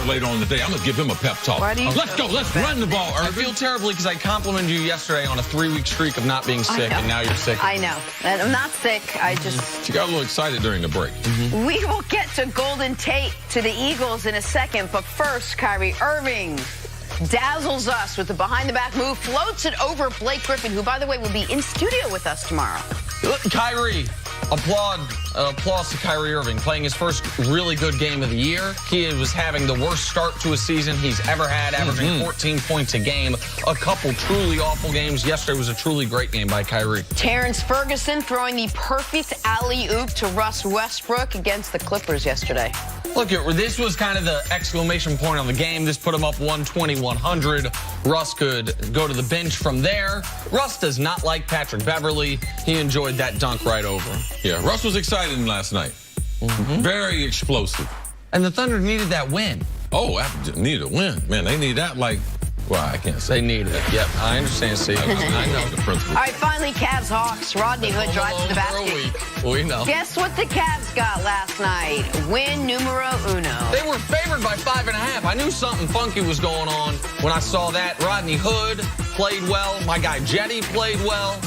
later on in the day. I'm going to give him a pep talk. Let's go. Let's run the ball, Irvin. I feel terribly because I complimented you yesterday on a 3-week streak of not being sick, and now you're sick. I know. I'm not sick. I just... She got a little excited during the break. We will get to Golden Tate to the Eagles in a second, but first, Kyrie Irving dazzles us with the behind-the-back move, floats it over Blake Griffin, who, by the way, will be in studio with us tomorrow. Look, Kyrie, applause to Kyrie Irving, playing his first really good game of the year. He was having the worst start to a season he's ever had, averaging 14 points a game. A couple truly awful games. Yesterday was a truly great game by Kyrie. Terrence Ferguson throwing the perfect alley-oop to Russ Westbrook against the Clippers yesterday. Look, this was kind of the exclamation point on the game. This put him up 120-100. Russ could go to the bench from there. Russ does not like Patrick Beverly. He enjoyed that dunk right over. Yeah, Russ was excited last night. Very explosive. And the Thunder needed that win. Oh, I needed a win. Man, they need that like, well, I can't say. They needed it. Yep, I understand, Steve. I know the principle. All right, finally, Cavs-Hawks. Rodney Hood drives to the basket. We know. Guess what the Cavs got last night? Win numero uno. They were favored by 5.5. I knew something funky was going on when I saw that. Rodney Hood played well. My guy Jetty played well.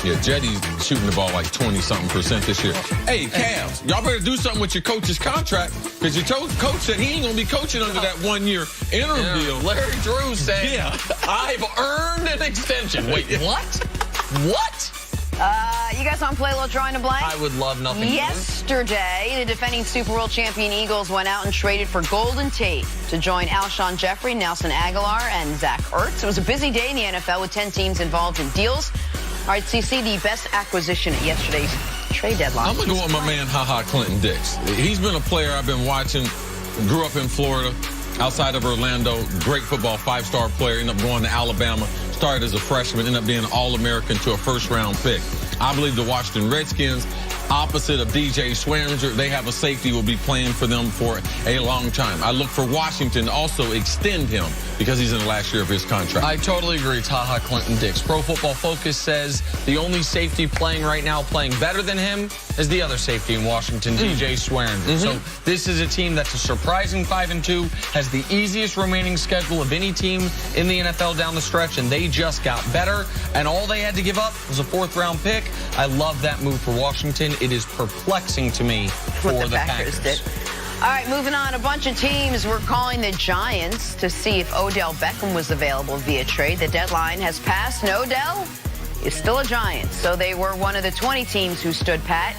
Yeah, Jetty's shooting the ball like 20-something% this year. Hey, Cavs, y'all better do something with your coach's contract, because your coach said he ain't going to be coaching under that 1-year interim deal. Larry Drew said, I've earned an extension. Wait, what? What? You guys want to play a little drawing a blank? I would love nothing. Yesterday, the defending Super Bowl champion Eagles went out and traded for Golden Tate to join Alshon Jeffrey, Nelson Aguilar, and Zach Ertz. It was a busy day in the NFL with 10 teams involved in deals. All right, CC, the best acquisition at yesterday's trade deadline. I'm going to go with my man, Clinton Dix. He's been a player I've been watching, grew up in Florida, outside of Orlando, great football, 5-star player, ended up going to Alabama, started as a freshman, ended up being an All-American to a first-round pick. I believe the Washington Redskins, opposite of DJ Swearinger, they have a safety who will be playing for them for a long time. I look for Washington to also extend him because he's in the last year of his contract. I totally agree. It's Clinton Dix. Pro Football Focus says the only safety playing right now, playing better than him, is the other safety in Washington, DJ Swearinger. So this is a team that's a surprising 5-2, has the easiest remaining schedule of any team in the NFL down the stretch, and they just got better. And all they had to give up was a 4th-round pick. I love that move for Washington. It is perplexing to me for the Packers. Did. All right, moving on. A bunch of teams were calling the Giants to see if Odell Beckham was available via trade. The deadline has passed, and Odell is still a Giant, so they were one of the 20 teams who stood pat.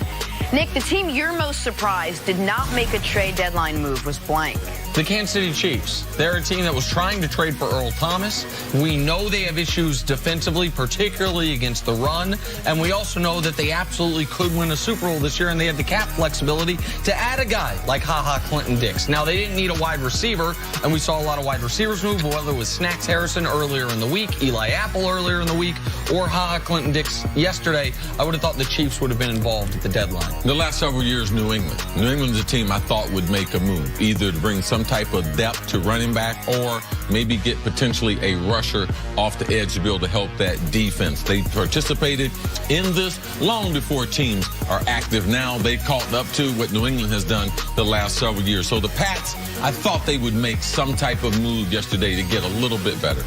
Nick, the team you're most surprised did not make a trade deadline move was blank. The Kansas City Chiefs. They're a team that was trying to trade for Earl Thomas. We know they have issues defensively, particularly against the run. And we also know that they absolutely could win a Super Bowl this year, and they have the cap flexibility to add a guy like Clinton Dix. Now, they didn't need a wide receiver, and we saw a lot of wide receivers move, whether it was Snacks Harrison earlier in the week, Eli Apple earlier in the week, or Clinton Dix yesterday. I would have thought the Chiefs would have been involved at the deadline. The last several years, New England. New England's a team I thought would make a move, either to bring some type of depth to running back or maybe get potentially a rusher off the edge to be able to help that defense. They participated in this long before teams are active now. They caught up to what New England has done the last several years. So the Pats, I thought they would make some type of move yesterday to get a little bit better.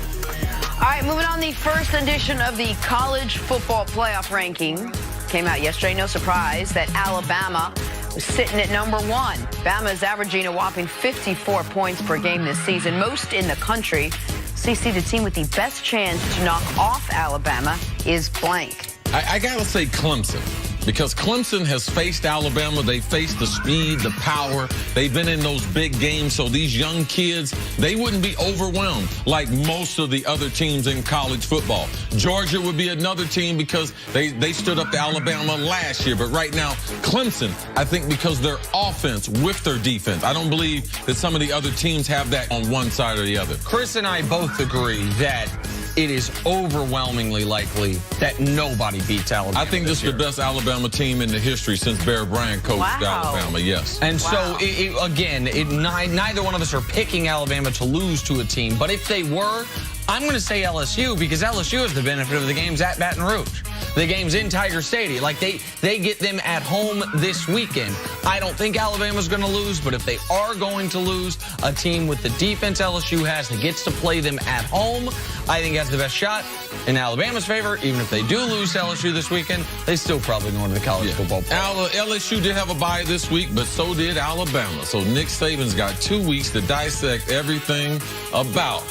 All right, moving on, the first edition of the college football playoff ranking came out yesterday. No surprise that Alabama was sitting at number 1. Bama is averaging a whopping 54 points per game this season, most in the country. CC, the team with the best chance to knock off Alabama is blank. I got to say Clemson. Because Clemson has faced Alabama. They faced the speed, the power. They've been in those big games. So these young kids, they wouldn't be overwhelmed like most of the other teams in college football. Georgia would be another team because they stood up to Alabama last year. But right now, Clemson, I think because their offense with their defense, I don't believe that some of the other teams have that on one side or the other. Chris and I both agree that it is overwhelmingly likely that nobody beats Alabama. I think this is the best Alabama team in the history since Bear Bryant coached Alabama, yes. And so, again, neither one of us are picking Alabama to lose to a team. But if they were, I'm going to say LSU because LSU has the benefit of the games at Baton Rouge. The game's in Tiger Stadium. Like, they get them at home this weekend. I don't think Alabama's going to lose, but if they are going to lose, a team with the defense LSU has that gets to play them at home, I think has the best shot in Alabama's favor. Even if they do lose to LSU this weekend, they still probably go into the college football playoff. LSU did have a bye this week, but so did Alabama. So Nick Saban's got 2 weeks to dissect everything about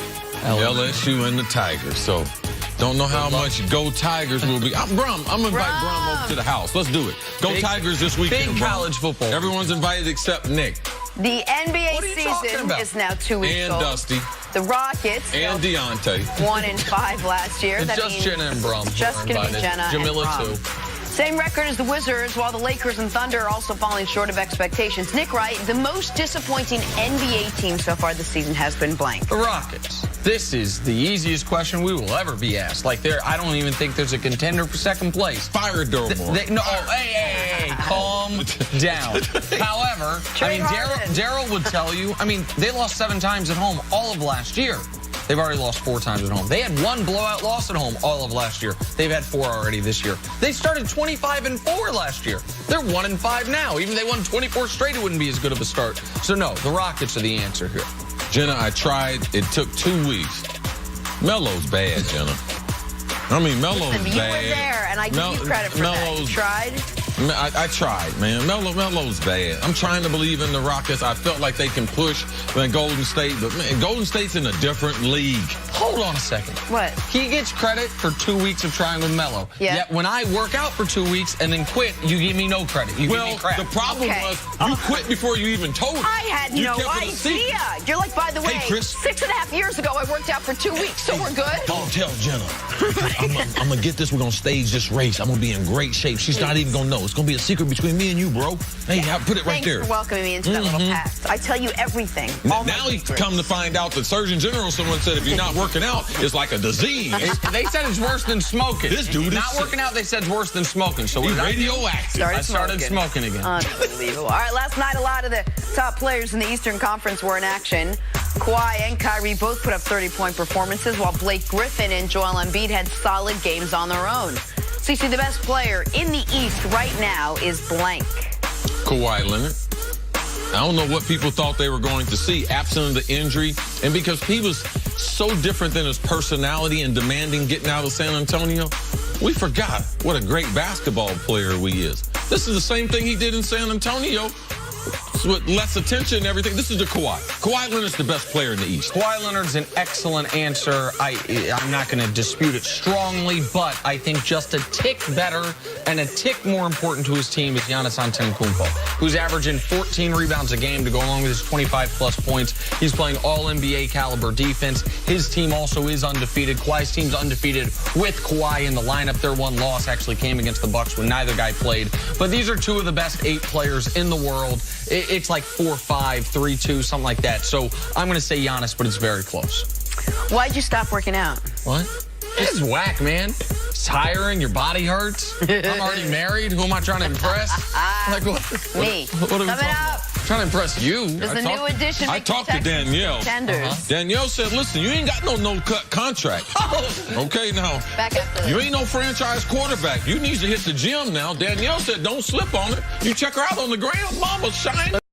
LSU and the Tigers. So don't know how much Go Tigers will be. I'm going to invite Brum over to the house. Let's do it. Go Tigers this weekend. Big college football. Everyone's invited except Nick. The NBA season is now 2 weeks and old. Dusty. The Rockets. And Deontay. 1-5 last year. It's That just means Jenna and Brum. Just going to be Jenna Jamila and Brum. too. Same record as the Wizards, while the Lakers and Thunder are also falling short of expectations. Nick Wright, the most disappointing NBA team so far this season has been blank. The Rockets. This is the easiest question we will ever be asked. Like, I don't even think there's a contender for second place. Fire Durmore. No, hey, calm down. However, Daryl would tell you, they lost 7 times at home all of last year. They've already lost 4 times at home. They had 1 blowout loss at home all of last year. They've had 4 already this year. They started 25-4 last year. They're 1-5 now. Even if they won 24 straight, it wouldn't be as good of a start. So no, the Rockets are the answer here. Jenna, I tried. It took 2 weeks. Melo's bad, Jenna. Melo's bad. You were there, and I give you credit for that. You tried? I tried, man. Melo's bad. I'm trying to believe in the Rockets. I felt like they can push Golden State, but man, Golden State's in a different league. Hold on a second. What? He gets credit for 2 weeks of trying with Melo. Yeah. Yet when I work out for 2 weeks and then quit, you give me no credit. You give me crap. The problem was you quit before you even told us. I had no idea. You're like, by the way, hey, Chris, 6.5 years ago, I worked out for 2 weeks, so we're good. Don't tell Jenna. I'm going to get this. We're going to stage this race. I'm going to be in great shape. She's not even going to know. It's going to be a secret between me and you, bro. Hey, put it right there. Thanks for welcoming me into that little pact. I tell you everything. Now he's come to find out that Surgeon General, someone said, if you're not working out, it's like a disease. They said it's worse than smoking. This dude is not working out. They said it's worse than smoking. So he's radioactive. I started smoking again. Unbelievable. All right, last night a lot of the top players in the Eastern Conference were in action. Kawhi and Kyrie both put up 30-point performances, while Blake Griffin and Joel Embiid had solid games on their own. So you see, the best player in the East right now is blank. Kawhi Leonard. I don't know what people thought they were going to see, absent of the injury. And because he was so different than his personality and demanding getting out of San Antonio, we forgot what a great basketball player he is. This is the same thing he did in San Antonio with less attention and everything. This is the Kawhi. Kawhi Leonard's the best player in the East. Kawhi Leonard's an excellent answer. I'm not going to dispute it strongly, but I think just a tick better and a tick more important to his team is Giannis Antetokounmpo, who's averaging 14 rebounds a game to go along with his 25-plus points. He's playing all-NBA caliber defense. His team also is undefeated. Kawhi's team's undefeated with Kawhi in the lineup. Their one loss actually came against the Bucks when neither guy played. But these are 2 of the best 8 players in the world. It's like 4-5, 3-2, something like that. So I'm going to say Giannis, but it's very close. Why'd you stop working out? What? This is whack, man. It's tiring. Your body hurts. I'm already married. Who am I trying to impress? Like what? Me. What are we talking about? Trying to impress you. There's a new addition. I talked to Danielle. Danielle said, listen, you ain't got no-cut contract. Okay, now. Back after you ain't no franchise quarterback. You need to hit the gym now. Danielle said, don't slip on it. You check her out on the ground. Mama's shining.